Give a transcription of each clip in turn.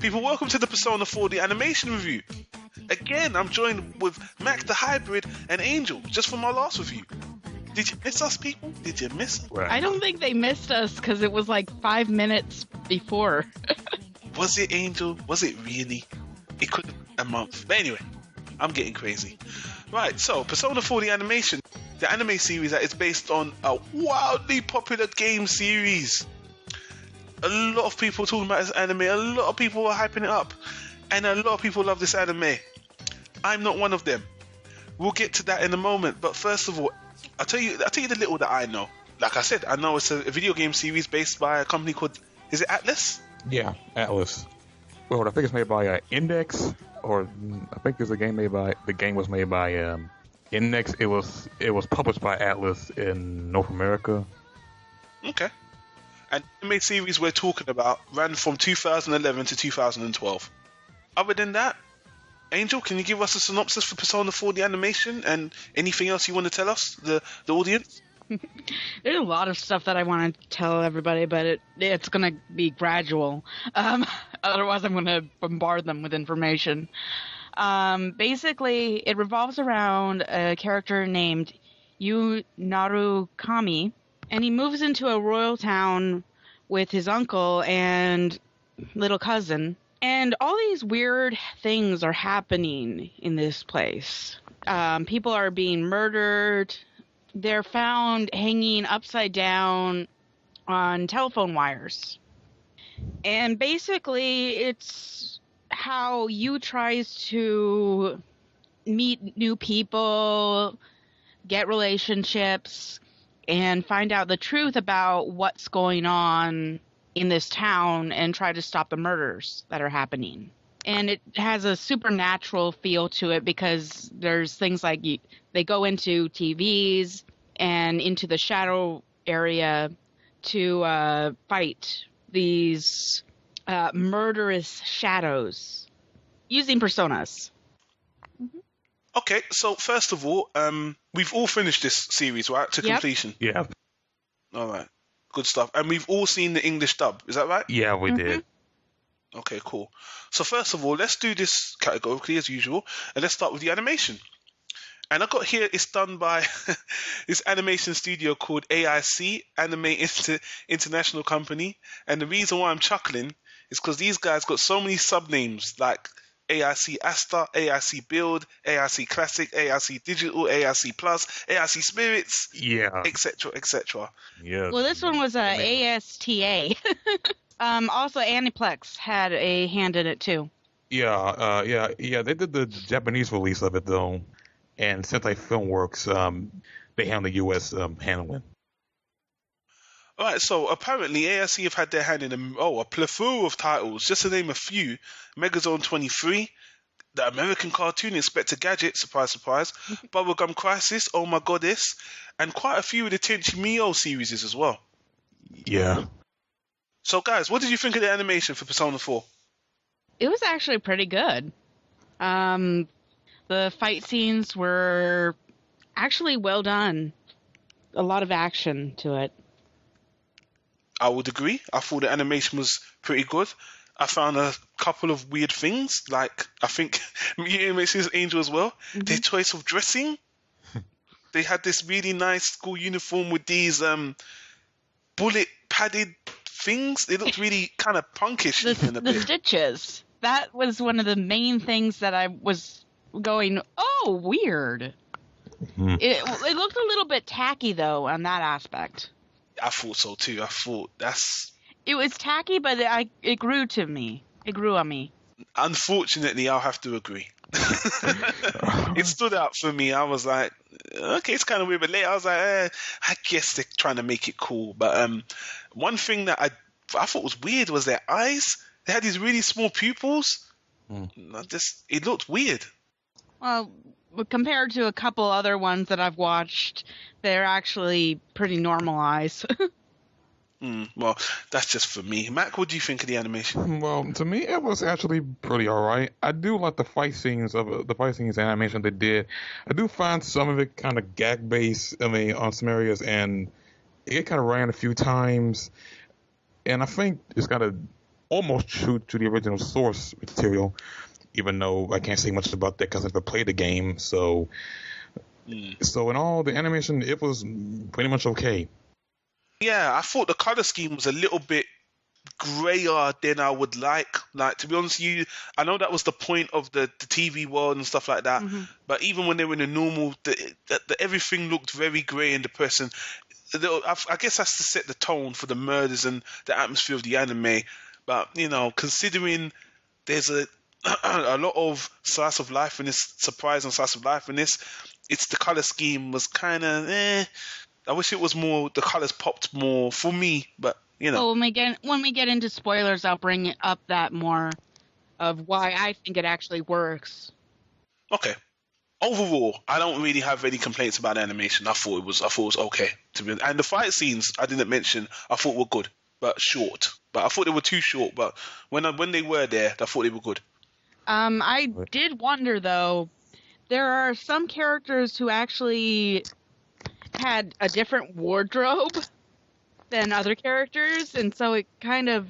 People, welcome to the Persona 4 The Animation Review. Again, I'm joined with Mac the Hybrid and Angel, just from our last review. Did you miss us, people? Did you miss us? I don't think they missed us because it was like 5 minutes before. Was it, Angel? Was it really? It could have been a month. But anyway, I'm getting crazy. Right, so Persona 4 The Animation, the anime series that is based on a wildly popular game series. A lot of people are talking about this anime, a lot of people are hyping it up, and a lot of people love this anime. I'm not one of them. We'll get to that in a moment, but first of all, I'll tell you the little that I know. Like I said, I know it's a video game series based by a company called, is it Atlas? Yeah, Atlas. Well, I think it's made by Index, or I think there's a game made by, the game was made by Index. It was published by Atlas in North America. Okay. And the anime series we're talking about ran from 2011 to 2012. Other than that, Angel, can you give us a synopsis for Persona 4 The Animation and anything else you want to tell us, the audience? There's a lot of stuff that I want to tell everybody, but it's going to be gradual. Otherwise, I'm going to bombard them with information. Basically, it revolves around a character named Yu Narukami, and he moves into a royal town with his uncle and little cousin. And all these weird things are happening in this place. People are being murdered. They're found hanging upside down on telephone wires. And basically, it's how you tries to meet new people, get relationships, and find out the truth about what's going on in this town and try to stop the murders that are happening. And it has a supernatural feel to it because there's things like they go into TVs and into the shadow area to fight these murderous shadows using personas. Mm-hmm. Okay, so first of all, we've all finished this series, right, to completion? Yeah. All right, good stuff. And we've all seen the English dub, is that right? Yeah, we did. Okay, cool. So first of all, let's do this categorically as usual, and let's start with the animation. And I got here, it's done by this animation studio called AIC, Anime International Company. And the reason why I'm chuckling is because these guys got so many sub-names like AIC Asta, AIC Build, AIC Classic, AIC Digital, AIC Plus, AIC Spirits, etc., etc. Yeah. Well, this one was ASTA. Also, Aniplex had a hand in it too. Yeah. They did the Japanese release of it though, and Sentai Filmworks, they handle the U.S. handling. All right, so apparently AIC have had their hand in a plethora of titles. Just to name a few: Megazone 23, the American cartoon Inspector Gadget, surprise, surprise, Bubblegum Crisis, Oh My Goddess, and quite a few of the Tenchi Mio series as well. Yeah. So, guys, what did you think of the animation for Persona 4? It was actually pretty good. The fight scenes were actually well done. A lot of action to it. I would agree. I thought the animation was pretty good. I found a couple of weird things, like I think you mentioned Angel as well. Mm-hmm. Their choice of dressing. They had this really nice school uniform with these bullet padded things. It looked really kind of punkish. The stitches. That was one of the main things that I was going, oh, weird. Mm-hmm. It looked a little bit tacky though on that aspect. I thought so too. I thought it was tacky, but it grew to me. It grew on me. Unfortunately, I'll have to agree. It stood out for me. I was like, okay, it's kind of weird, but later I was like, I guess they're trying to make it cool. But one thing that I thought was weird was their eyes. They had these really small pupils. It looked weird. Well, compared to a couple other ones that I've watched, they're actually pretty normal eyes. Well, that's just for me. Mac, what do you think of the animation? Well, to me, it was actually pretty alright. I do like the fight scenes animation they did. I do find some of it kind of gag based. I mean, on some areas, and it kind of ran a few times. And I think it's kind of almost true to the original source material, even though I can't say much about that because I never played the game. So in all, the animation, it was pretty much okay. Yeah, I thought the color scheme was a little bit grayer than I would like. Like, to be honest with you, I know that was the point of the TV world and stuff like that. But even when they were in the normal, everything looked very grey and depressing. I guess that's to set the tone for the murders and the atmosphere of the anime. But considering there's a a lot of slice of life in this, surprise and slice of life in this, it's the color scheme was kind of I wish it was more. The colors popped more for me, but Well, when we get into spoilers, I'll bring up that more of why I think it actually works. Okay. Overall, I don't really have any complaints about the animation. I thought it was okay to be, and the fight scenes I didn't mention. I thought were good, but short. But I thought they were too short. But when they were there, I thought they were good. I did wonder though. There are some characters who actually had a different wardrobe than other characters, and so it kind of,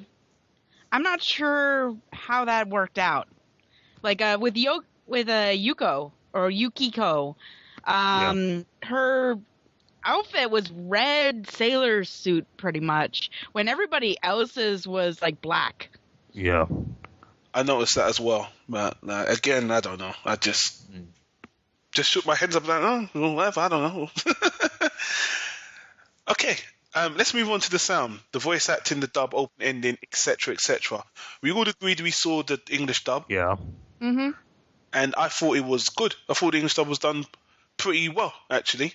I'm not sure how that worked out. Like with Yuko or Yukiko, her outfit was red sailor suit pretty much, when everybody else's was like black. Yeah, I noticed that as well. But again, I don't know. I just shook my head up like, oh, whatever. I don't know. Okay. Let's move on to the sound, the voice acting, the dub, open ending, etc., etc. We all agreed we saw the English dub. Yeah. Mm-hmm. And I thought it was good. I thought the English dub was done pretty well, actually.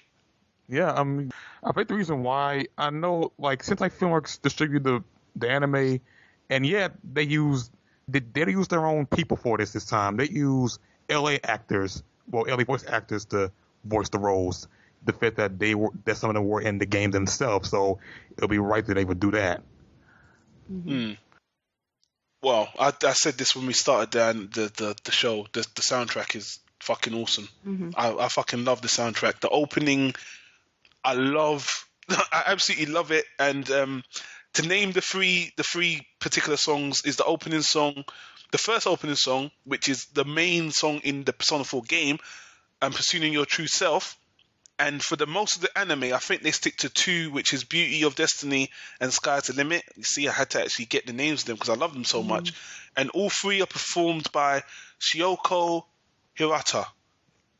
Yeah, I think the reason why, I know, like, since like Filmworks distributed the anime, and yeah, they used their own people for this time. They use LA actors, LA voice actors to voice the roles. The fact that some of them were in the game themselves, so it'll be right that they would do that. Mm-hmm. Well, I said this when we started the show. The soundtrack is fucking awesome. Mm-hmm. I fucking love the soundtrack. The opening, I absolutely love it. And to name the three particular songs is the opening song, the first opening song, which is the main song in the Persona 4 game, and Pursuing Your True Self. And for the most of the anime, I think they stick to two, which is Beauty of Destiny and Sky's the Limit. You see, I had to actually get the names of them because I love them so much. And all three are performed by Shioko Hirata,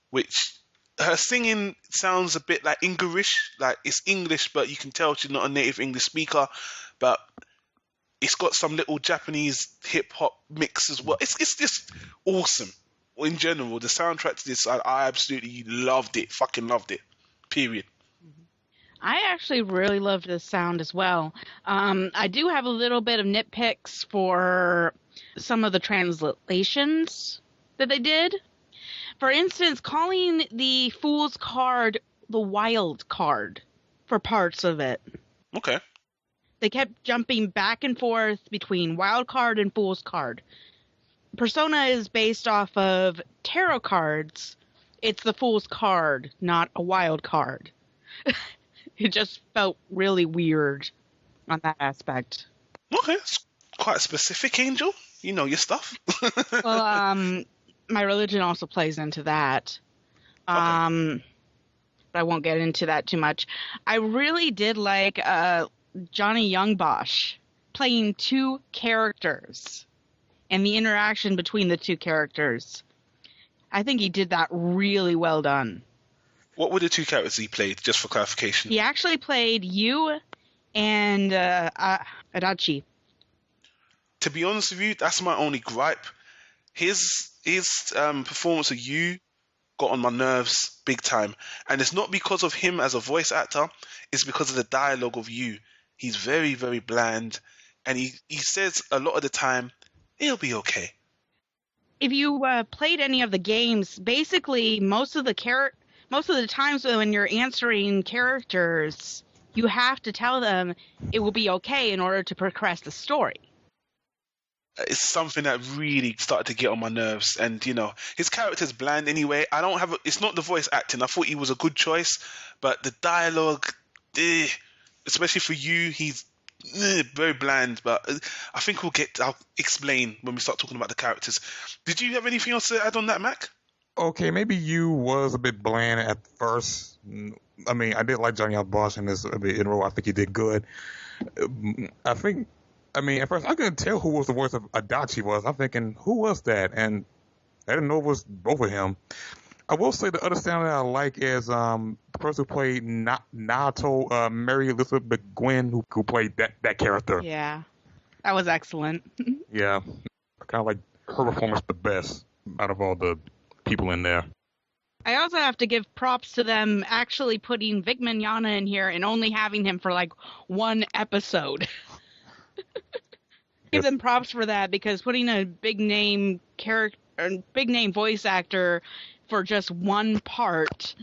which her singing sounds a bit like English, like it's English, but you can tell she's not a native English speaker. But it's got some little Japanese hip hop mix as well. It's just awesome. In general, the soundtrack to this, I absolutely loved it. Fucking loved it. Period. I actually really loved the sound as well. I do have a little bit of nitpicks for some of the translations that they did. For instance, calling the Fool's Card the Wild Card for parts of it. Okay. They kept jumping back and forth between Wild Card and Fool's Card. Persona is based off of tarot cards. It's the Fool's Card, not a wild card. It just felt really weird on that aspect. Okay, it's quite specific, Angel. You know your stuff. Well, my religion also plays into that. Okay. But I won't get into that too much. I really did like Johnny Youngbosch playing two characters and the interaction between the two characters. I think he did that really well done. What were the two characters he played, just for clarification? He actually played Yu and Adachi. To be honest with you, that's my only gripe. His performance of Yu got on my nerves big time. And it's not because of him as a voice actor, it's because of the dialogue of Yu. He's very, very bland, and he says a lot of the time, it'll be okay. If you played any of the games, basically most of the times when you're answering characters, you have to tell them it will be okay in order to progress the story. It's something that really started to get on my nerves, and his character's bland anyway. It's not the voice acting. I thought he was a good choice, but the dialogue, especially for you, he's very bland. But I think I'll explain when we start talking about the characters. Did you have anything else to add on that, Mac? Okay, maybe you was a bit bland at first. I mean, I did like Johnny Bosch in this intro. I think he did good. I mean, at first I couldn't tell who was the voice of Adachi was. I'm thinking, who was that? And I didn't know it was both of him. I will say the other sound that I like is the person who played Naoto, Mary Elizabeth McGuinn, who played that character. Yeah, that was excellent. Yeah, I kind of like her performance the best out of all the people in there. I also have to give props to them actually putting Vic Mignogna in here and only having him for like one episode. Give them props for that, because putting a big name voice actor for just one part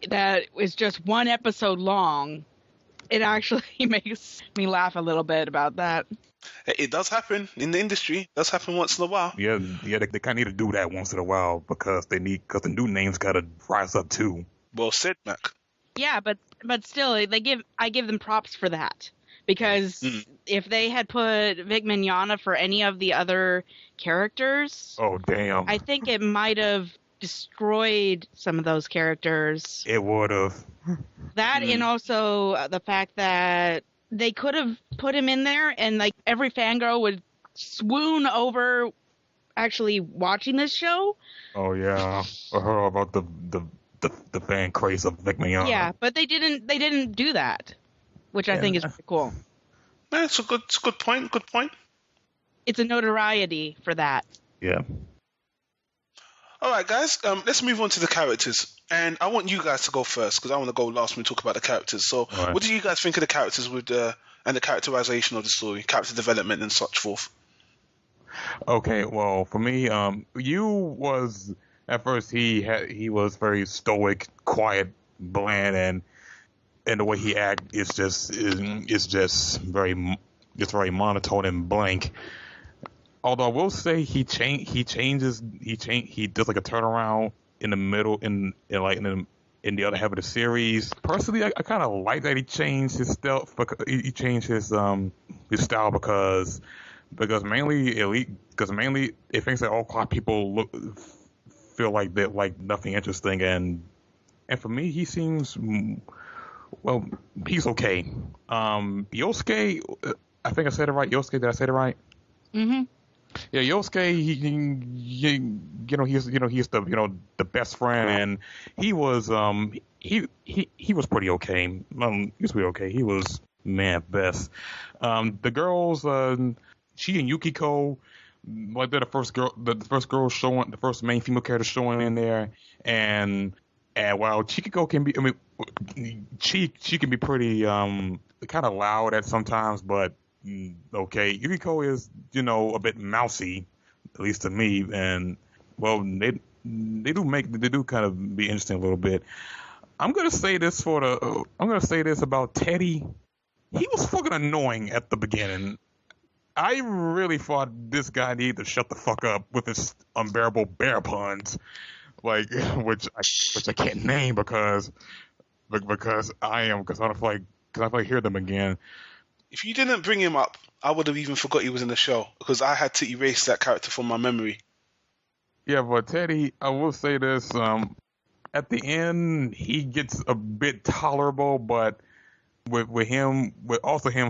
that is just one episode long, it actually makes me laugh a little bit about that. It does happen in the industry. It does happen once in a while. Yeah, they kind of need to do that once in a while because the new names gotta rise up too. Well said, Mac. Yeah, but still, I give them props for that, because if they had put Vic Mignogna for any of the other characters, oh damn, I think it might have destroyed some of those characters. It would have. That and also the fact that they could have put him in there and like every fangirl would swoon over actually watching this show. Oh yeah, I heard about the fan craze of Vic Mignogna. Yeah, but they didn't do that, which I think is pretty cool. Yeah, it's a good point. Good point. It's a notoriety for that. Yeah. All right, guys. Let's move on to the characters, and I want you guys to go first because I want to go last when we talk about the characters. So, right. What do you guys think of the characters and the characterization of the story, character development, and such forth? Okay, well, for me, you was at first he was very stoic, quiet, bland, and the way he act is just very monotone and blank. Although I will say he does like a turnaround in the middle in the other half of the series. Personally, I kind of like that he changed his style. He changed his style because mainly it thinks that all clock people feel like that, like nothing interesting, and for me he seems, well, he's okay. Yosuke, I think I said it right. Yosuke, did I say it right? Mm-hmm. Yeah, Yosuke, he's the best friend, and he was he was pretty okay. He was pretty okay. He was man best. The girls, she and Yukiko, like they're the first showing, the first main female character showing in there, and while Chikiko can be, she can be pretty kind of loud at sometimes, but okay, Yukiko is a bit mousy, at least to me, and well they do kind of be interesting a little bit. I'm gonna say this about Teddy. He was fucking annoying at the beginning. I really thought this guy needed to shut the fuck up with his unbearable bear puns, like which I can't name because I don't feel like hear them again. If you didn't bring him up, I would have even forgot he was in the show because I had to erase that character from my memory. Yeah, but Teddy, I will say this: at the end, he gets a bit tolerable, but with him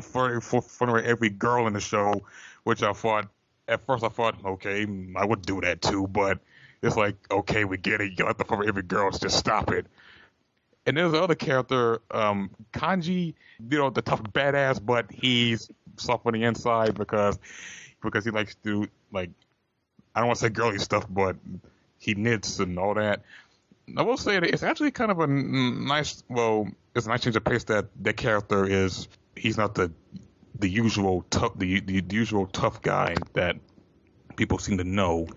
for every girl in the show, which at first I thought, okay, I would do that too, but it's like, okay, we get it. You have to for every girl, just stop it. And there's the other character, Kanji, the tough badass, but he's soft on the inside because he likes to, like, I don't want to say girly stuff, but he knits and all that. I will say that it's actually kind of a nice, it's a nice change of pace that character is. He's not the usual tough, the usual tough guy that people seem to know.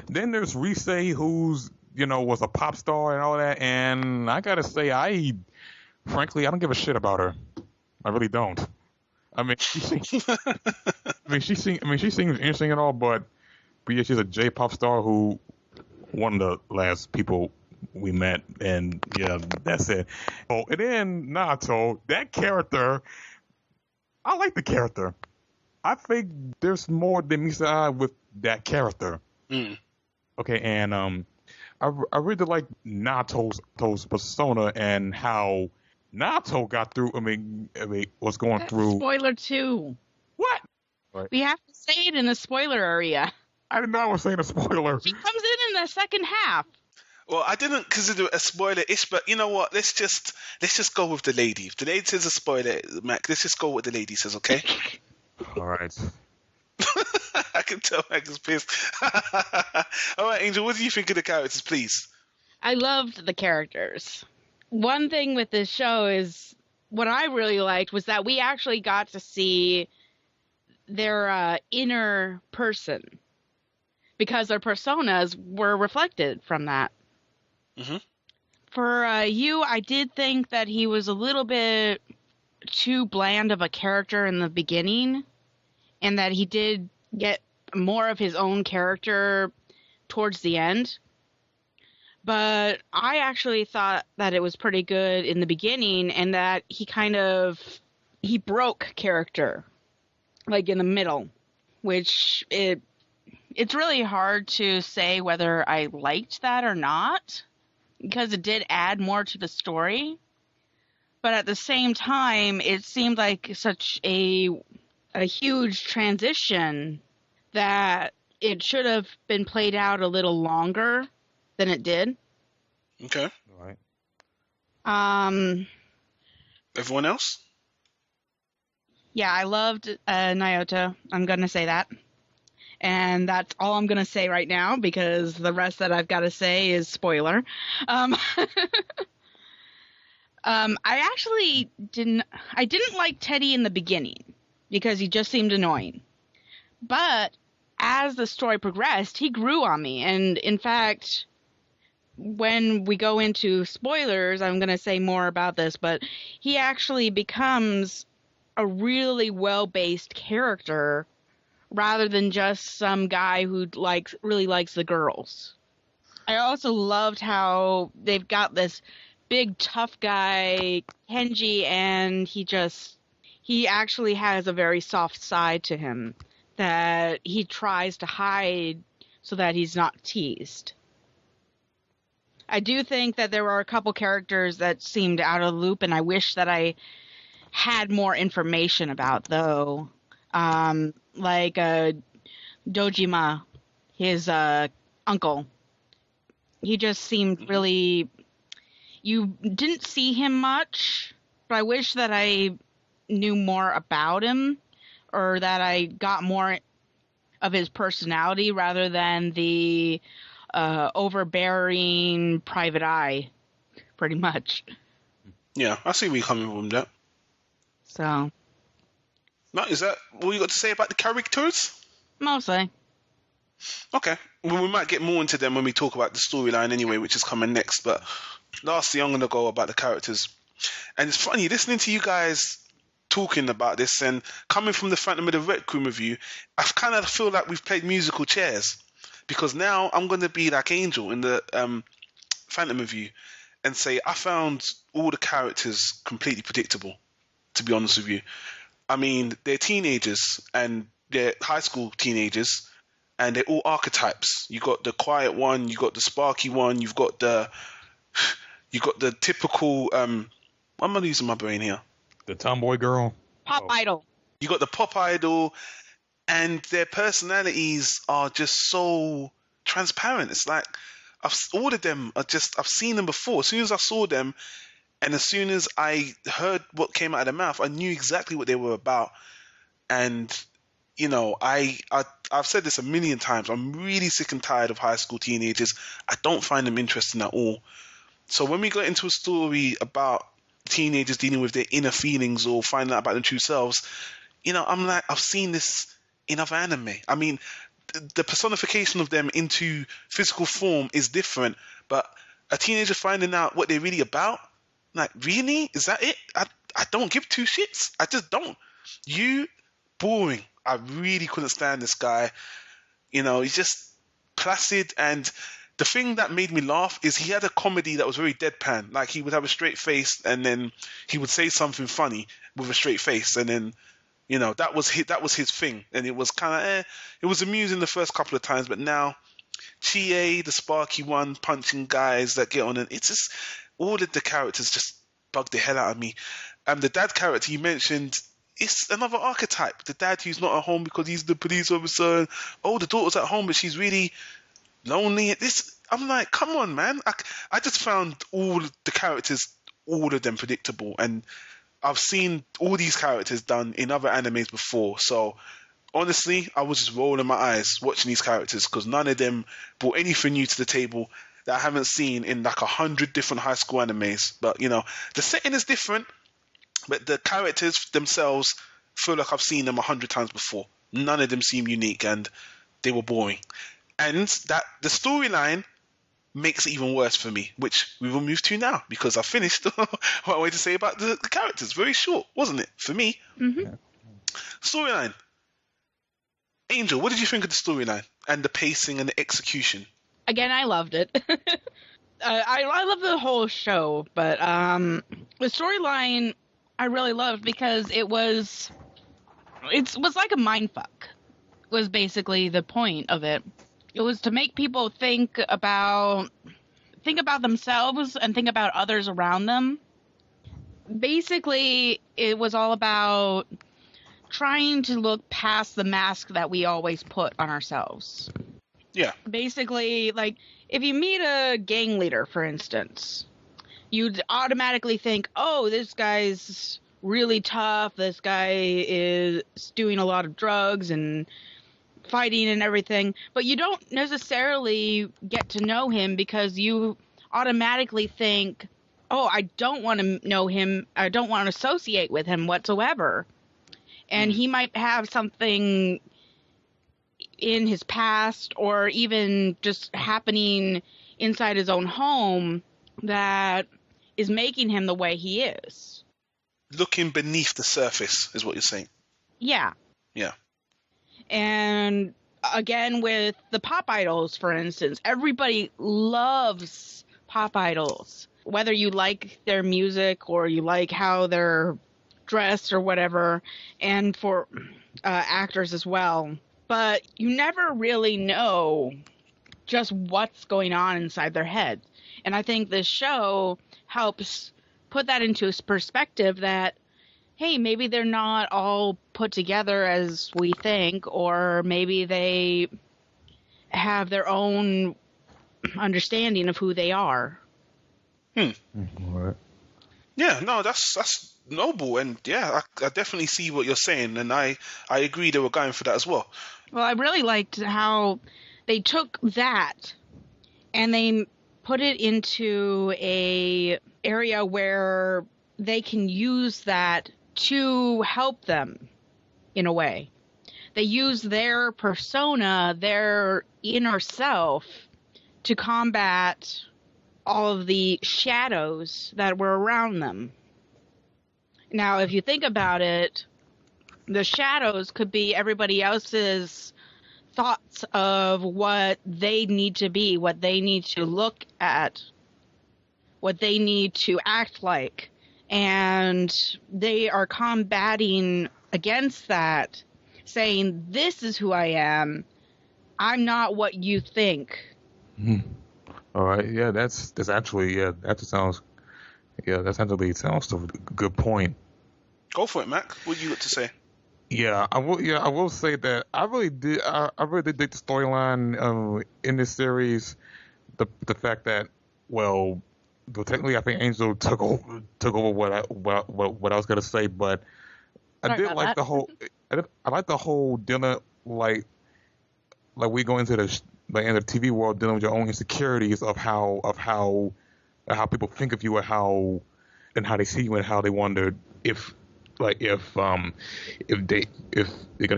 Then there's Rise, who's was a pop star and all that, and I gotta say, frankly, I don't give a shit about her. I really don't. I mean, she seems interesting and all, but yeah, she's a J-pop star who one of the last people we met, and yeah, that's it. Oh, and then Naruto, that character, I like the character. I think there's more than meets the eye with that character. Mm. Okay, and I really like Nato's persona and how Nato got through. I mean, was going through. Spoiler 2. What? Right. We have to say it in the spoiler area. I didn't know I was saying a spoiler. She comes in the second half. Well, I didn't consider it a spoiler-ish, but you know what? Let's just go with the lady. If the lady says a spoiler, Mac, let's just go with what the lady says, okay? All right. I can tell Mac is pissed. All right, Angel, what do you think of the characters, please? I loved the characters. One thing with this show is what I really liked was that we actually got to see their inner person because their personas were reflected from that. Mm-hmm. For you, I did think that he was a little bit too bland of a character in the beginning, and that he did get more of his own character towards the end. But I actually thought that it was pretty good in the beginning, and that he broke character, like in the middle, which it's really hard to say whether I liked that or not, because it did add more to the story. But at the same time, it seemed like such a huge transition that it should have been played out a little longer than it did. Okay. All right. Everyone else? Yeah, I loved Nyota. I'm going to say that. And that's all I'm going to say right now, because the rest that I've got to say is spoiler. I actually didn't like Teddy in the beginning because he just seemed annoying. But as the story progressed, he grew on me. And in fact, when we go into spoilers, I'm going to say more about this, but he actually becomes a really well-based character rather than just some guy who really likes the girls. I also loved how they've got this big tough guy, Kenji, and he actually has a very soft side to him that he tries to hide so that he's not teased. I do think that there were a couple characters that seemed out of the loop, and I wish that I had more information about, though. Like Dojima, his uncle. He just seemed really... You didn't see him much, but I wish that I knew more about him, or that I got more of his personality rather than the overbearing private eye, pretty much. Yeah, I see where you're coming from that. So. Now, is that all you got to say about the characters? Mostly. Okay. Well, we might get more into them when we talk about the storyline anyway, which is coming next. But lastly, I'm going to go about the characters. And it's funny, listening to you guys talking about this and coming from the Phantom of the Red Room review, I kind of feel like we've played musical chairs. Because now I'm going to be like Angel in the Phantom review and say I found all the characters completely predictable, to be honest with you. I mean, they're teenagers and they're high school teenagers, and they're all archetypes. You got the quiet one, you got the sparky one, you've got the typical. Why am I losing my brain here? The tomboy girl. Pop idol. You got the pop idol, and their personalities are just so transparent. It's like all of them are just. I've seen them before. As soon as I saw them, and as soon as I heard what came out of their mouth, I knew exactly what they were about. And, you know, I've said this a million times. I'm really sick and tired of high school teenagers. I don't find them interesting at all. So when we got into a story about teenagers dealing with their inner feelings or finding out about their true selves, you know, I'm like, I've seen this in other anime. I mean, the personification of them into physical form is different, but a teenager finding out what they're really about, like, really? Is that it? I don't give two shits. I just don't. You, boring. I really couldn't stand this guy. You know, he's just placid. And the thing that made me laugh is he had a comedy that was very deadpan. Like, he would have a straight face and then he would say something funny with a straight face. And then You know, that was his thing, and it was kind of it was amusing the first couple of times, but now Chie, the sparky one, punching guys that get on, and it's just all of the characters just bug the hell out of me. The dad character you mentioned, it's another archetype. The dad who's not at home because he's the police officer. And, oh, the daughter's at home, but she's really lonely. I'm like, come on, man. I just found all the characters, all of them predictable, and I've seen all these characters done in other animes before, so honestly, I was just rolling my eyes watching these characters because none of them brought anything new to the table that I haven't seen in like 100 different high school animes. But you know, the setting is different, but the characters themselves feel like I've seen them 100 times before. None of them seem unique, and they were boring. And that the storyline makes it even worse for me, which we will move to now because I finished what I wanted to say about the characters. Very short, wasn't it, for me? Mm-hmm. Storyline. Angel, what did you think of the storyline and the pacing and the execution? Again, I loved it. I love the whole show, but the storyline I really loved because it was like a mindfuck. Was basically the point of it. It was to make people think about themselves and think about others around them. Basically, it was all about trying to look past the mask that we always put on ourselves. Yeah. Basically, like, if you meet a gang leader, for instance, you'd automatically think, oh, this guy's really tough, this guy is doing a lot of drugs and fighting and everything, but you don't necessarily get to know him because you automatically think, oh, I don't want to know him, I don't want to associate with him whatsoever. And he might have something in his past or even just happening inside his own home that is making him the way he is. Looking beneath the surface is what you're saying. Yeah. Yeah. And again, with the pop idols, for instance, everybody loves pop idols. Whether you like their music or you like how they're dressed or whatever, and for actors as well. But you never really know just what's going on inside their head. And I think this show helps put that into perspective that, hey, maybe they're not all put together as we think, or maybe they have their own understanding of who they are. All right. Yeah, no, that's noble, and yeah, I definitely see what you're saying, and I agree they were going for that as well. Well, I really liked how they took that and they put it into a area where they can use that to help them in a way. They use their persona, their inner self, to combat all of the shadows that were around them. Now, if you think about it, the shadows could be everybody else's thoughts of what they need to be, what they need to look at, what they need to act like. And they are combating against that, saying, this is who I am. I'm not what you think. All right. Yeah, that's actually, that sounds a good point. Go for it, Mac. What do you got to say? Yeah, I will say that I really did dig the storyline in this series. The fact that, well, technically I think Angel took over what I was gonna say, but I did like the whole. I like the whole dealing like we go into the in the TV world dealing with your own insecurities of how people think of you and how they see you and how they wonder if they're gonna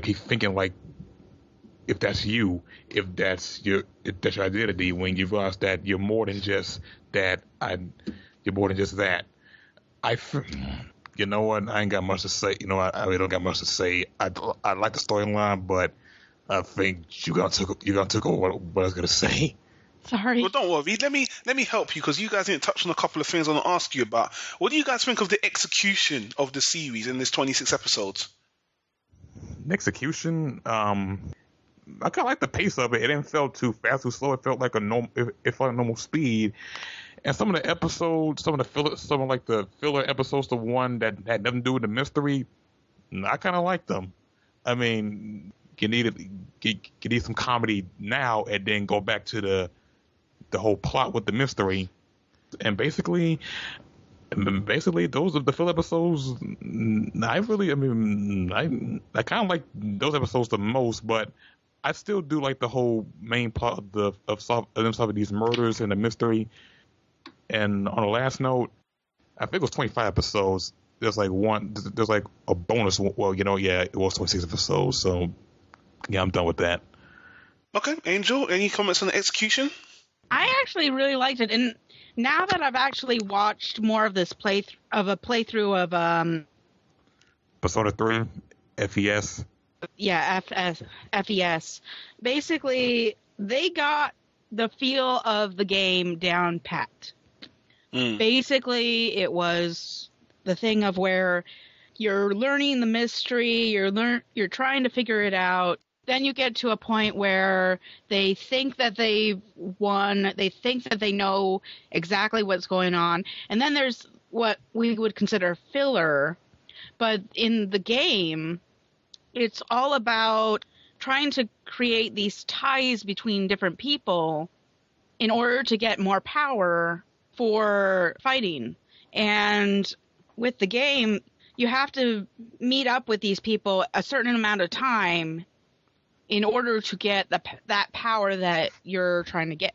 keep thinking like if that's you, if that's your identity, when you realize that you're more than just that. You're more than just that. You know what? I ain't got much to say. You know, I really don't got much to say. I like the storyline, but I think you gonna took over what I was gonna say. Sorry. Well, don't worry. Let me help you because you guys didn't touch on a couple of things I want to ask you about. What do you guys think of the execution of the series in this 26 episodes? execution, I kind of like the pace of it. It didn't feel too fast, too slow. It felt like a normal. It felt like normal speed. And some of the episodes, some of the filler episodes, the one that had nothing to do with the mystery, I kind of like them. I mean, you need some comedy now, and then go back to the whole plot with the mystery. And basically, those are the filler episodes. I kind of like those episodes the most, but I still do like the whole main plot of them solving these murders and the mystery. And on the last note, I think it was 25 episodes. There's like a bonus. Well, it was 26 episodes. So yeah, I'm done with that. Okay, Angel, any comments on the execution? I actually really liked it, and now that I've actually watched more of this playthrough of Persona 3, FES. Yeah, FES. Basically, they got the feel of the game down pat. Basically, it was the thing of where you're learning the mystery, you're trying to figure it out. Then you get to a point where they think that they've won, they think that they know exactly what's going on, and then there's what we would consider filler. But in the game, it's all about trying to create these ties between different people in order to get more power for fighting. And with the game, you have to meet up with these people a certain amount of time in order to get that power that you're trying to get,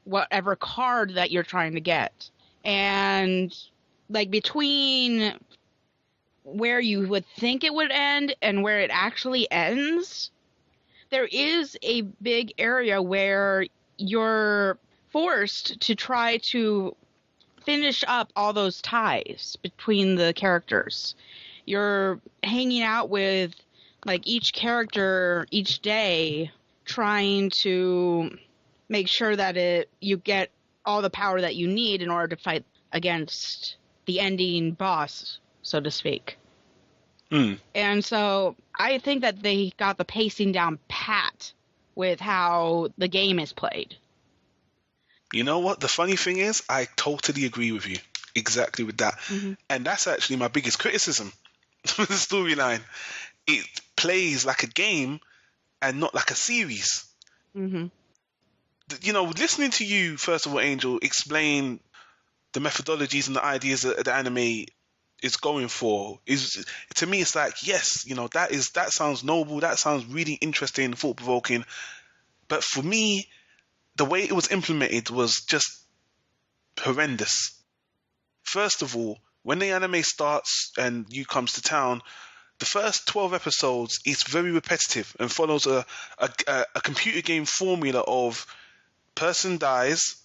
whatever card that you're trying to get. And like between where you would think it would end and where it actually ends, there is a big area where you're forced to try to finish up all those ties between the characters. You're hanging out with like each character each day, trying to make sure that you get all the power that you need in order to fight against the ending boss, so to speak. And so I think that they got the pacing down pat with how the game is played. You know what? The funny thing is, I totally agree with you. Exactly with that. Mm-hmm. And that's actually my biggest criticism with the storyline. It plays like a game and not like a series. Mm-hmm. Listening to you, first of all, Angel, explain the methodologies and the ideas that the anime is going for, is, to me, it's like, yes, that sounds noble, that sounds really interesting, thought-provoking. But for me, the way it was implemented was just horrendous. First of all, when the anime starts and you comes to town, the first 12 episodes is very repetitive and follows a computer game formula of person dies,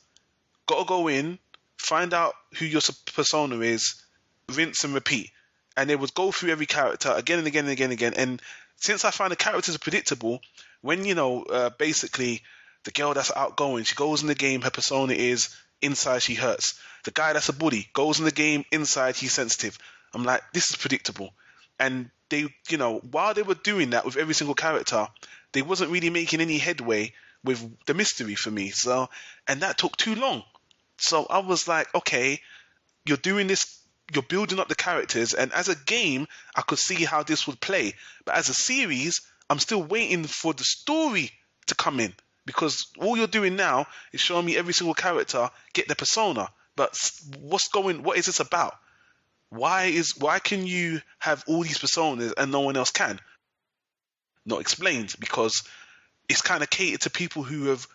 gotta go in, find out who your persona is, rinse and repeat. And they would go through every character again and again and again and again. And since I find the characters are predictable, when, basically the girl that's outgoing, she goes in the game, her persona is inside she hurts. The guy that's a bully goes in the game, inside he's sensitive. I'm like, this is predictable. And they, while they were doing that with every single character, they wasn't really making any headway with the mystery for me. So, and that took too long. So I was like, okay, you're doing this, you're building up the characters, and as a game, I could see how this would play. But as a series, I'm still waiting for the story to come in, because all you're doing now is showing me every single character get their persona. But what is this about? Why can you have all these personas and no one else can? Not explained, because it's kind of catered to people who have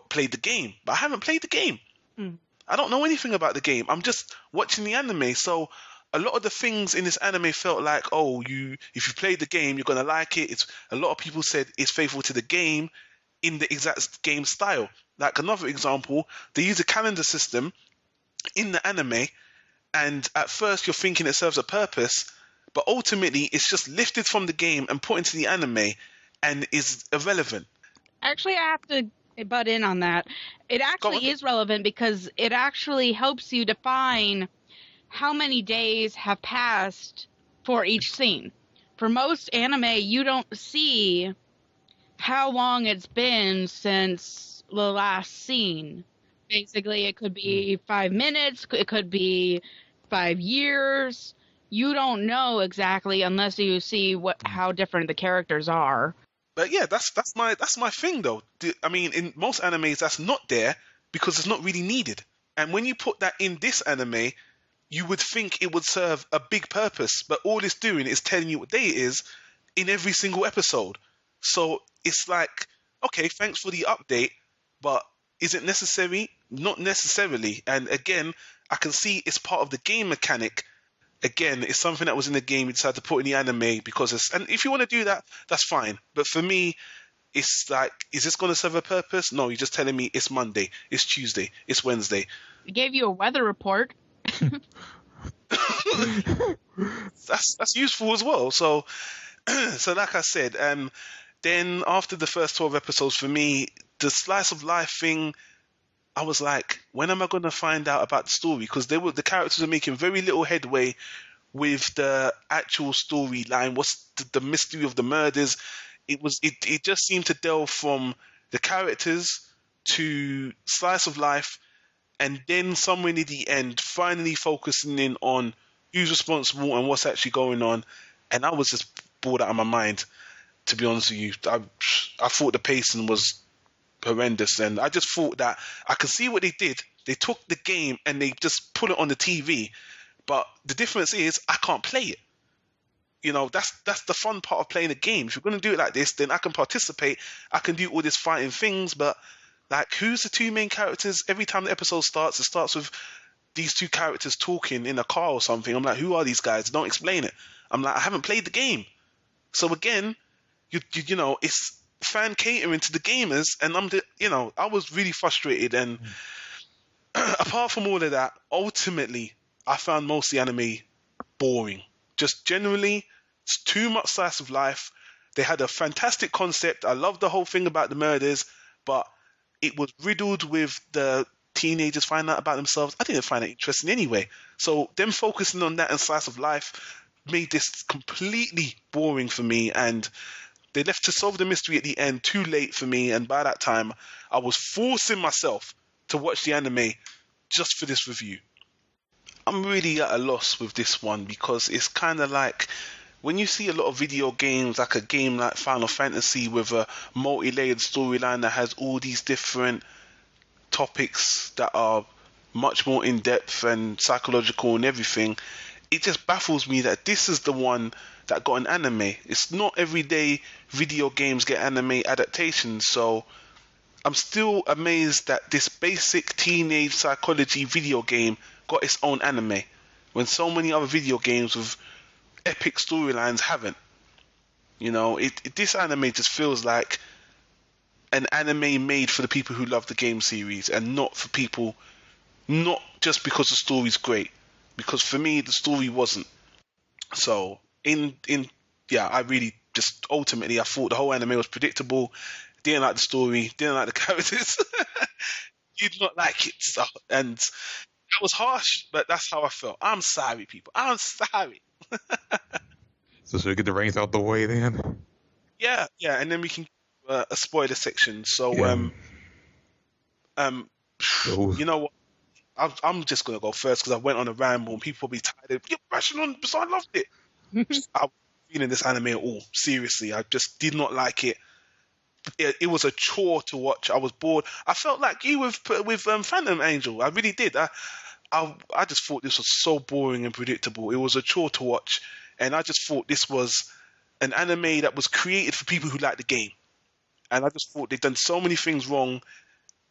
played the game. But I haven't played the game. I don't know anything about the game. I'm just watching the anime. So a lot of the things in this anime felt like, if you played the game, you're gonna like it. A lot of people said it's faithful to the game in the exact game style. Like another example, they use a calendar system in the anime, and at first you're thinking it serves a purpose, but ultimately it's just lifted from the game and put into the anime and is irrelevant. Actually, I have to butt in on that. It actually is relevant because it actually helps you define how many days have passed for each scene. for most anime, you don't see how long it's been since the last scene. Basically, it could be 5 minutes, it could be 5 years. You don't know exactly unless you see how different the characters are. But yeah, that's my thing though. I mean, in most animes, that's not there because it's not really needed. And when you put that in this anime, you would think it would serve a big purpose, but all it's doing is telling you what day it is in every single episode. So it's like, okay, thanks for the update, but is it necessary? Not necessarily. And again, I can see it's part of the game mechanic. Again, it's something that was in the game you decided to put in the anime because it's, and if you want to do that, that's fine. But for me, it's like, is this going to serve a purpose? No, you're just telling me it's Monday, it's Tuesday, it's Wednesday. It gave you a weather report. That's useful as well. So like I said, then after the first 12 episodes, for me, the slice of life thing, I was like, when am I going to find out about the story? Because the characters are making very little headway with the actual storyline. What's the mystery of the murders? It just seemed to delve from the characters to slice of life, and then somewhere near the end, finally focusing in on who's responsible and what's actually going on. And I was just bored out of my mind, to be honest with you. I thought the pacing was horrendous, and I just thought that I could see what they did. They took the game and they just put it on the TV, but the difference is I can't play it. You know, that's the fun part of playing a game. If you're going to do it like this, then I can participate. I can do all these fighting things, but like, who's the two main characters? Every time the episode starts, it starts with these two characters talking in a car or something. I'm like, who are these guys? Don't explain it. I'm like, I haven't played the game. So again, you know, it's fan catering to the gamers, and I was really frustrated. And apart from all of that, ultimately, I found most of the anime boring. Just generally, it's too much slice of life. They had a fantastic concept. I loved the whole thing about the murders, but it was riddled with the teenagers finding out about themselves. I didn't find it interesting anyway. So them focusing on that and slice of life made this completely boring for me, and they left to solve the mystery at the end too late for me, and by that time I was forcing myself to watch the anime just for this review. I'm really at a loss with this one because it's kind of like when you see a lot of video games, like a game like Final Fantasy with a multi-layered storyline that has all these different topics that are much more in-depth and psychological and everything, it just baffles me that this is the one that got an anime. It's not every day video games get anime adaptations, so I'm still amazed that this basic teenage psychology video game got its own anime when so many other video games with epic storylines haven't. You know, this anime just feels like an anime made for the people who love the game series and not for people, not just because the story's great, because for me the story wasn't. So I really just ultimately I thought the whole anime was predictable. Didn't like the story, didn't like the characters. Did not like it. So, and that was harsh, but that's how I felt. I'm sorry, people. I'm sorry. So should we get the rings out the way then? Yeah, and then we can a spoiler section. So, Yeah. you know what? I'm just gonna go first because I went on a ramble and people will be tired. You're bashing on, so I loved it. I wasn't feeling this anime at all. Seriously, I just did not like it. It was a chore to watch. I was bored. I felt like you with Phantom Angel. I really did. I just thought this was so boring and predictable. It was a chore to watch, and I just thought this was an anime that was created for people who like the game. And I just thought they'd done so many things wrong.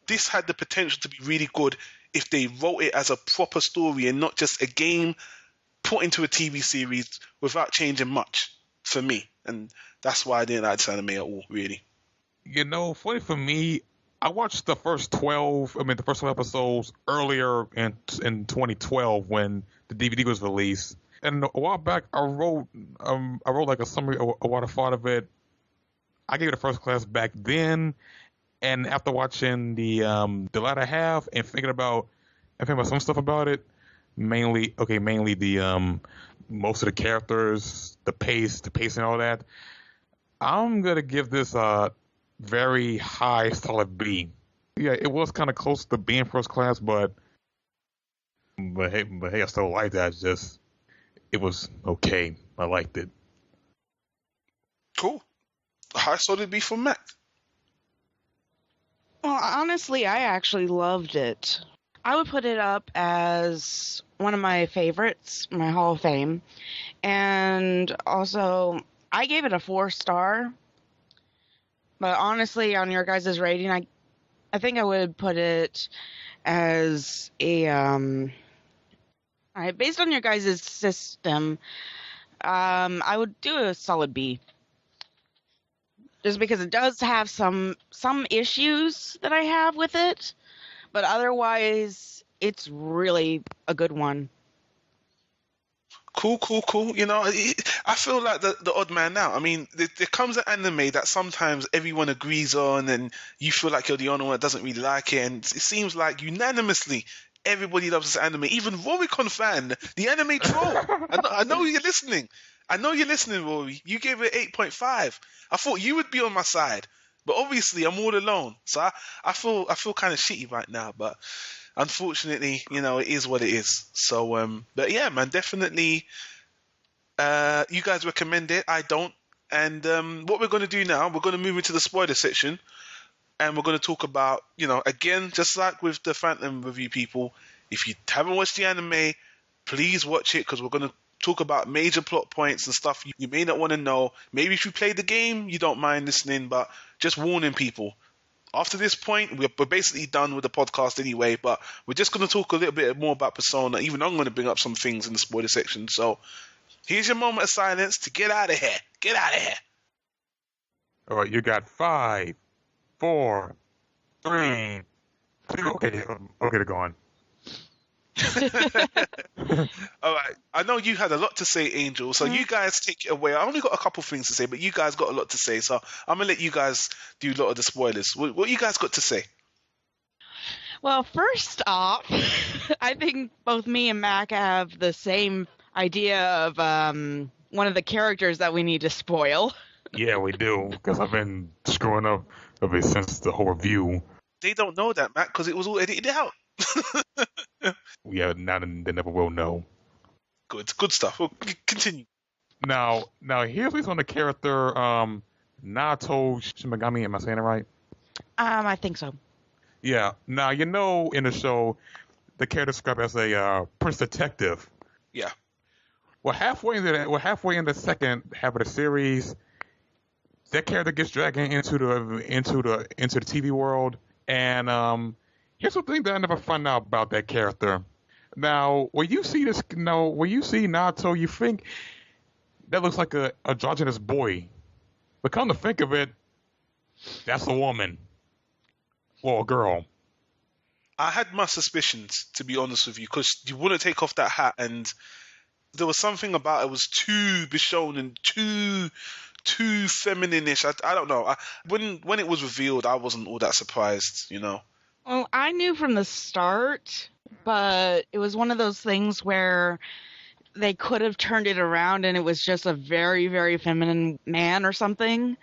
This had the potential to be really good if they wrote it as a proper story and not just a game put into a TV series without changing much for me. And that's why I didn't like this anime at all, really. You know, funny for me, I watched the first 12 episodes earlier in 2012 when the DVD was released. And a while back, I wrote like a summary of what I thought of it. I gave it a first class back then, and after watching the latter half and thinking about some stuff about it, mainly the most of the characters, the pace and all that. I'm gonna give this a very high, solid B. Yeah, it was kind of close to being first class, but hey, I still like that. It's just it was okay. I liked it. Cool. High solid B for Matt. Well, honestly, I actually loved it. I would put it up as one of my favorites, my Hall of Fame. And also, I gave it a 4-star. But honestly, on your guys' rating, I think I would put it as a all right, based on your guys' system, I would do a solid B. Just because it does have some issues that I have with it, but otherwise it's really a good one. Cool. You know, I feel like the odd man out. I mean, there comes an anime that sometimes everyone agrees on, and you feel like you're the only one that doesn't really like it. And it seems like unanimously everybody loves this anime. Even Roricon fan, the anime troll. I know you're listening. I know you're listening, Rory. You gave it 8.5. I thought you would be on my side, but obviously I'm all alone. So I feel kind of shitty right now, but unfortunately, you know, it is what it is. So, but yeah, man, definitely. You guys recommend it. I don't. And what we're going to do now, we're going to move into the spoiler section, and we're going to talk about, you know, again, just like with the Phantom review people, if you haven't watched the anime, please watch it, because we're going to talk about major plot points and stuff you may not want to know. Maybe if you played the game, you don't mind listening, but just warning people. After this point, we're basically done with the podcast anyway, but we're just going to talk a little bit more about Persona. Even I'm going to bring up some things in the spoiler section. So here's your moment of silence to get out of here. Get out of here. All right, you got 5, 4, 3, 2. Okay, go on. All right. I know you had a lot to say, Angel, so you guys take it away. I only got a couple things to say, but you guys got a lot to say, so I'm going to let you guys do a lot of the spoilers. What you guys got to say? Well, first off, I think both me and Mac have the same idea of one of the characters that we need to spoil. Yeah, we do, because I've been screwing up of it since the whole review. They don't know that, Matt, because it was all edited out. Yeah, now they never will know. Good stuff. Well, continue. Now here's what's on the character Naoto Shimagami. Am I saying it right? I think so. Yeah. Now, you know, in the show, the character described as a prince detective. Yeah. Well, halfway in the second half of the series, that character gets dragged into the TV world, and here's the thing that I never found out about that character. Now, when you see Naoto, you think that looks like a androgynous boy, but come to think of it, that's a woman. Well, a girl. I had my suspicions, to be honest with you, because you wouldn't take off that hat, and there was something about it was too Bichon and too feminine-ish. I don't know. When it was revealed, I wasn't all that surprised, you know. Well, I knew from the start, but it was one of those things where they could have turned it around and it was just a very, very feminine man or something.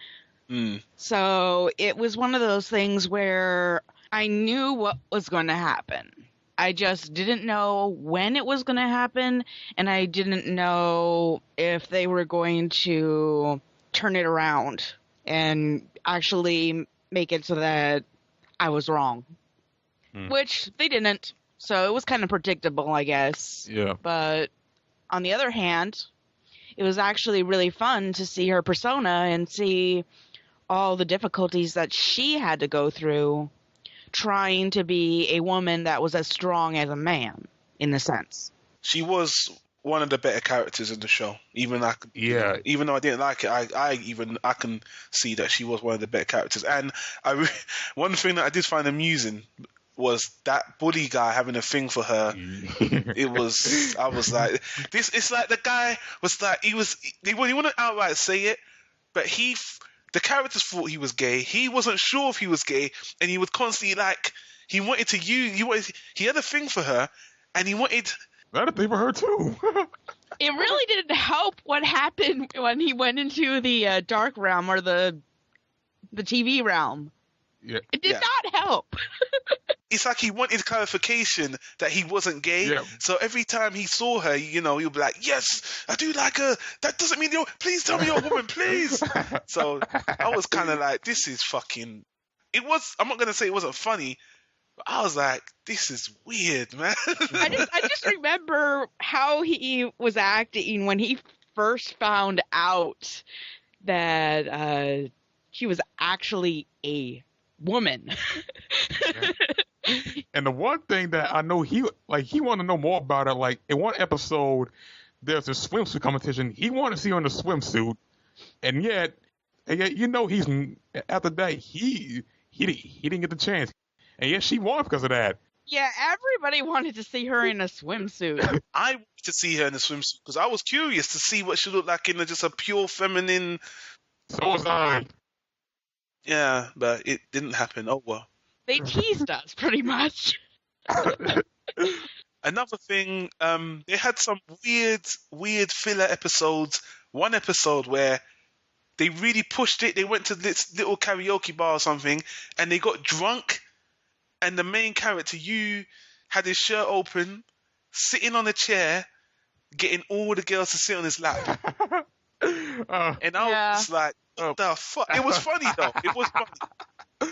So it was one of those things where I knew what was going to happen. I just didn't know when it was going to happen, and I didn't know if they were going to turn it around and actually make it so that I was wrong. Which they didn't. So it was kind of predictable, I guess. Yeah. But on the other hand, it was actually really fun to see her persona and see all the difficulties that she had to go through trying to be a woman that was as strong as a man, in a sense. She was one of the better characters in the show. Even though I didn't like it, I can see that she was one of the better characters. And one thing that I did find amusing was that bully guy having a thing for her. I was like, this. It's like the guy was like, he wouldn't outright say it, but the characters thought he was gay. He wasn't sure if he was gay, and he would constantly he had a thing for her, and he wanted. I had a thing for her too. It really didn't help what happened when he went into the dark realm or the TV realm. Yeah. It did Yeah. not help. It's like he wanted clarification that he wasn't gay. Yeah. So every time he saw her, he'll be like, "Yes, I do like her. That doesn't mean please tell me you're a woman, please." So I was kind of like, "This is fucking." It was. I'm not gonna say it wasn't funny, but I was like, "This is weird, man." I just remember how he was acting when he first found out that she was actually a woman. Yeah. And the one thing that I know he wanted to know more about her. Like in one episode, there's a swimsuit competition. He wanted to see her in a swimsuit, and yet he's after that he didn't get the chance, and yet she won because of that. Yeah, everybody wanted to see her in a swimsuit. I wanted to see her in a swimsuit because I was curious to see what she looked like in just a pure feminine. So was I. Yeah, but it didn't happen. Oh well. They teased us pretty much. Another thing, they had some weird filler episodes. One episode where they really pushed it. They went to this little karaoke bar or something, and they got drunk. And the main character, had his shirt open, sitting on a chair, getting all the girls to sit on his lap. And I was just like, what the fuck? It was funny though. It was funny.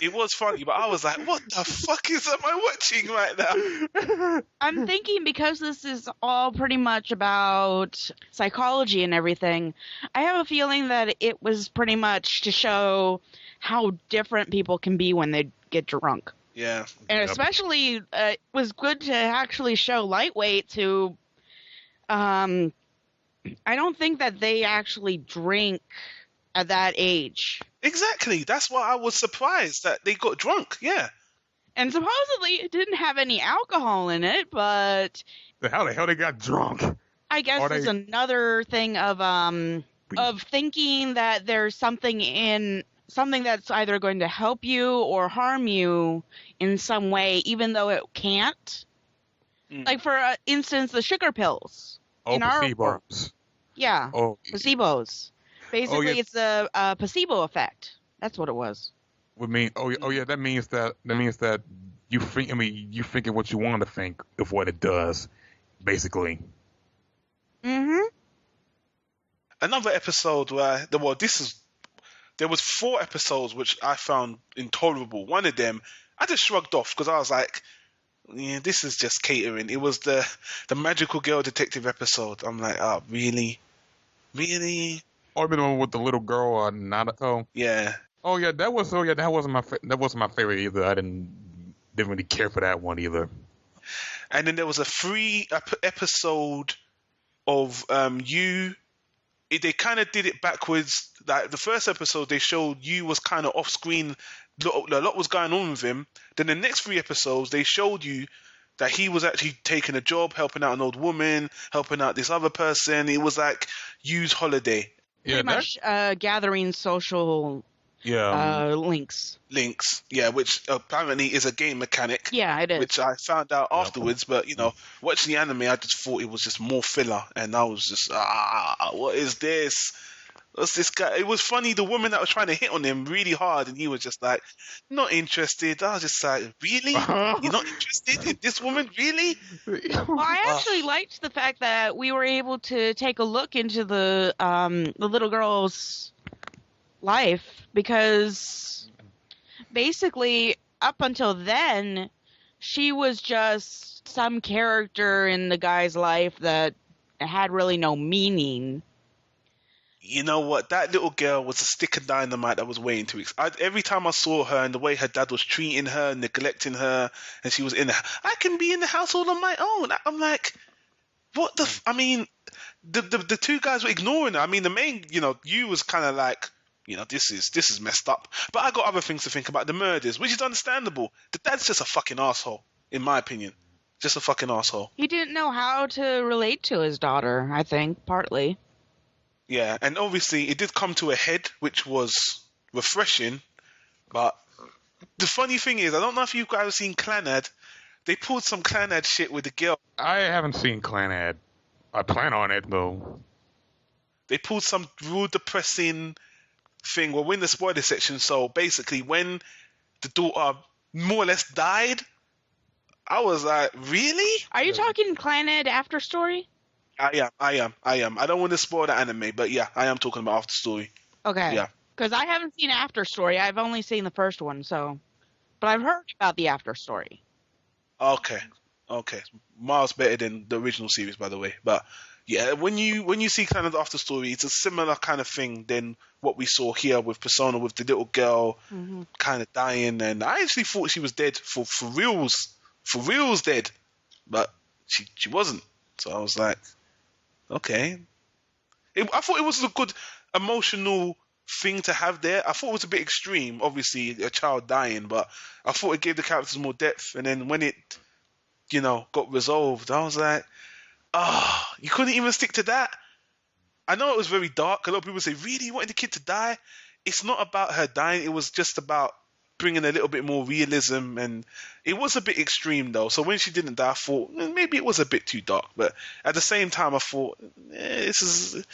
It was funny, but I was like, what the fuck am I watching right now? I'm thinking because this is all pretty much about psychology and everything, I have a feeling that it was pretty much to show how different people can be when they get drunk. Yeah. And especially, it was good to actually show Lightweight to, I don't think that they actually drink at that age. Exactly. That's why I was surprised that they got drunk. Yeah. And supposedly it didn't have any alcohol in it, but How the hell they got drunk? I guess it's another thing of thinking that there's something that's either going to help you or harm you in some way, even though it can't. Like for instance, the sugar pills. Oh, in our world. placebos. Yeah. Oh, Placebos. Basically, it's a placebo effect. That's what it was. That means that you think. I mean, you thinking what you want to think of what it does, basically. Mm-hmm. Another episode where there was 4 episodes which I found intolerable. One of them, I just shrugged off because I was like, yeah, this is just catering. It was the magical girl detective episode. I'm like, oh, really? Really? Or the one with the little girl, Naruto. Yeah. That wasn't my favorite either. I didn't really care for that one either. And then there was a free episode of you. They kind of did it backwards. Like the first episode, they showed you was kind of off screen. A lot was going on with him. Then the next 3 episodes, they showed you that he was actually taking a job, helping out an old woman, helping out this other person. It was like Yu's holiday. Pretty much gathering social links. Links, yeah, which apparently is a game mechanic. Yeah, it is. Which I found out afterwards, but watching the anime, I just thought it was just more filler, and I was just, what is this? What's this guy? It was funny, the woman that was trying to hit on him really hard, and he was just like, not interested. I was just like, really? You're not interested in this woman? Really? Well, I actually liked the fact that we were able to take a look into the little girl's life, because basically up until then she was just some character in the guy's life that had really no meaning. You know what? That little girl was a stick of dynamite that was waiting to every time I saw her and the way her dad was treating her, neglecting her, and she was I can be in the household on my own. I'm like, what the I mean, the 2 guys were ignoring her. I mean, the main, you was kind of like, this is messed up. But I got other things to think about. The murders, which is understandable. The dad's just a fucking asshole, in my opinion. Just a fucking asshole. He didn't know how to relate to his daughter, I think, partly. Yeah, and obviously it did come to a head, which was refreshing. But the funny thing is, I don't know if you guys have seen Clanad. They pulled some Clanad shit with the girl. I haven't seen Clanad. I plan on it though. They pulled some real depressing thing. Well, we're in the spoiler section, so basically, when the daughter more or less died, I was like, really? Are you talking Planet After Story? I am. I don't want to spoil the anime, but yeah, I am talking about After Story. Okay. Yeah. Because I haven't seen After Story. I've only seen the first one, so. But I've heard about the After Story. Okay. Miles better than the original series, by the way. But yeah, when you see kind of the After Story, it's a similar kind of thing than what we saw here with Persona, with the little girl kind of dying, and I actually thought she was dead for reals dead, but she wasn't. So I was like, okay. I thought it was a good emotional thing to have there. I thought it was a bit extreme, obviously a child dying, but I thought it gave the characters more depth. And then when it, got resolved, I was like, you couldn't even stick to that. I know it was very dark. A lot of people say, really, you wanted the kid to die? It's not about her dying. It was just about bringing a little bit more realism, and it was a bit extreme though. So when she didn't die, I thought maybe it was a bit too dark. But at the same time, I thought this is,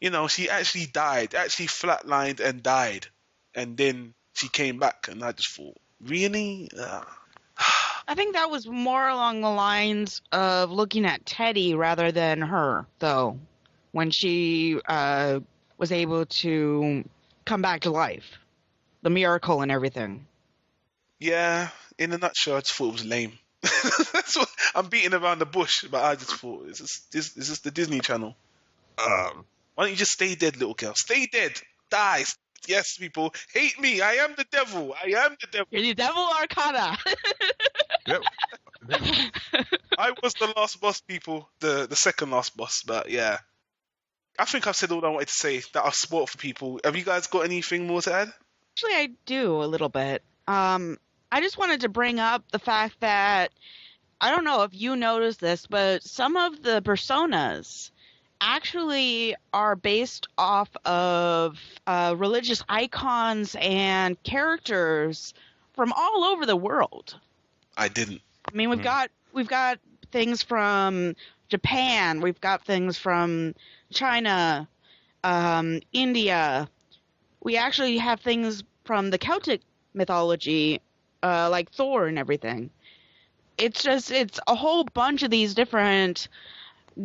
she actually died, actually flatlined and died, and then she came back, and I just thought, really? I think that was more along the lines of looking at Teddy rather than her, though, when she was able to come back to life. The miracle and everything. Yeah, in a nutshell, I just thought it was lame. That's what I'm beating around the bush, but I just thought, is this the Disney Channel? Why don't you just stay dead, little girl? Stay dead. Die. Yes, people. Hate me. I am the devil. You're the devil Arcana. Yep. I was the last boss, people. The second last boss, but yeah. I think I've said all I wanted to say that I've spoiled for people. Have you guys got anything more to add? Actually, I do a little bit. I just wanted to bring up the fact that, I don't know if you noticed this, but some of the personas actually are based off of religious icons and characters from all over the world. I didn't. I mean, we've got things from Japan, we've got things from China, India. We actually have things from the Celtic mythology, like Thor and everything. It's a whole bunch of these different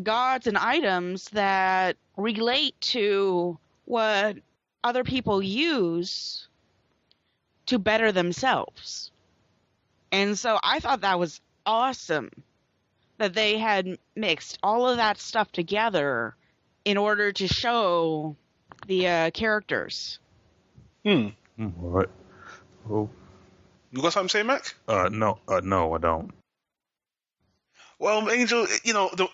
gods and items that relate to what other people use to better themselves. And so I thought that was awesome that they had mixed all of that stuff together in order to show the characters. All right. Oh. You got something to say, Mac? No, I don't. Well, Angel,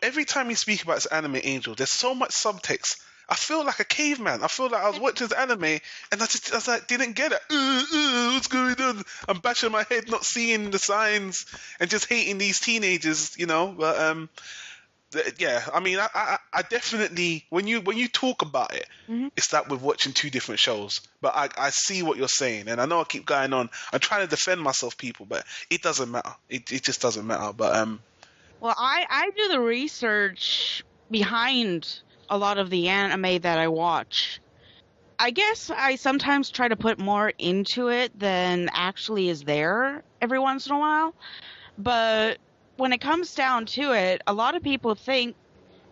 every time you speak about this anime, Angel, there's so much subtext. I feel like a caveman. I feel like I was watching this anime and I was like, didn't get it. What's going on? I'm bashing my head, not seeing the signs and just hating these teenagers, But yeah, I mean, I definitely, when you talk about it, it's like we're watching two different shows. But I see what you're saying, and I know I keep going on. I'm trying to defend myself, people, but it doesn't matter. It just doesn't matter. But well, I do the research behind a lot of the anime that I watch. I guess I sometimes try to put more into it than actually is there every once in a while. But when it comes down to it, a lot of people think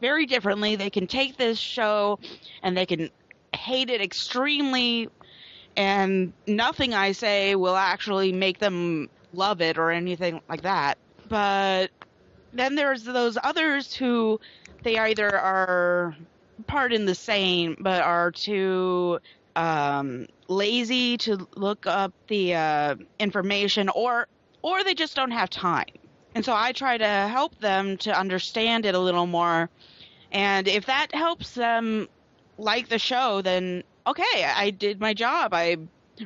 very differently. They can take this show and they can hate it extremely, and nothing I say will actually make them love it or anything like that. But then there's those others who they either are, pardon the saying, but are too lazy to look up the information, or they just don't have time. And so I try to help them to understand it a little more. And if that helps them like the show, then okay, I did my job. I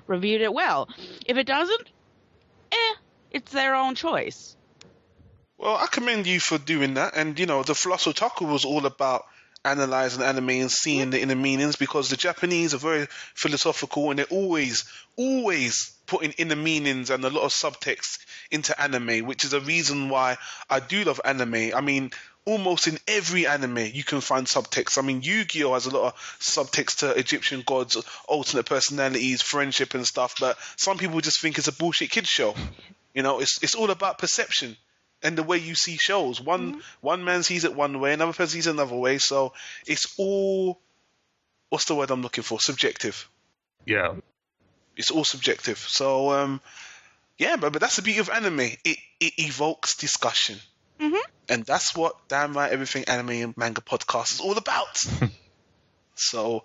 reviewed it well. If it doesn't, it's their own choice. well, I commend you for doing that. And the Philosopher Taku was all about analyzing anime and seeing the inner meanings, because the Japanese are very philosophical and they're always putting inner meanings and a lot of subtext into anime, which is a reason why I do love anime. I mean, almost in every anime you can find subtext. I mean, Yu-Gi-Oh has a lot of subtext to Egyptian gods, alternate personalities, friendship and stuff, but some people just think it's a bullshit kids show. You know, it's all about perception and the way you see shows. One man sees it one way, another person sees it another way. So it's all, what's the word I'm looking for? Subjective. Yeah. It's all subjective. So yeah, but that's the beauty of anime. It evokes discussion, and that's what Damn Right Everything Anime and Manga Podcast is all about. So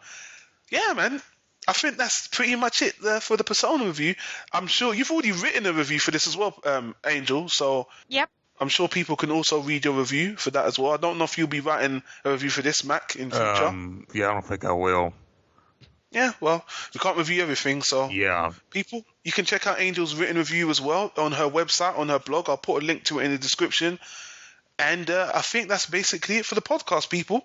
yeah, man. I think that's pretty much it for the Persona review. I'm sure you've already written a review for this as well, Angel. So Yep. I'm sure people can also read your review for that as well. I don't know if you'll be writing a review for this, Mac, in future. Yeah, I don't think I will. Yeah, well, we can't review everything, so Yeah. people, you can check out Angel's written review as well on her website, on her blog. I'll put a link to it in the description. And I think that's basically it for the podcast, people.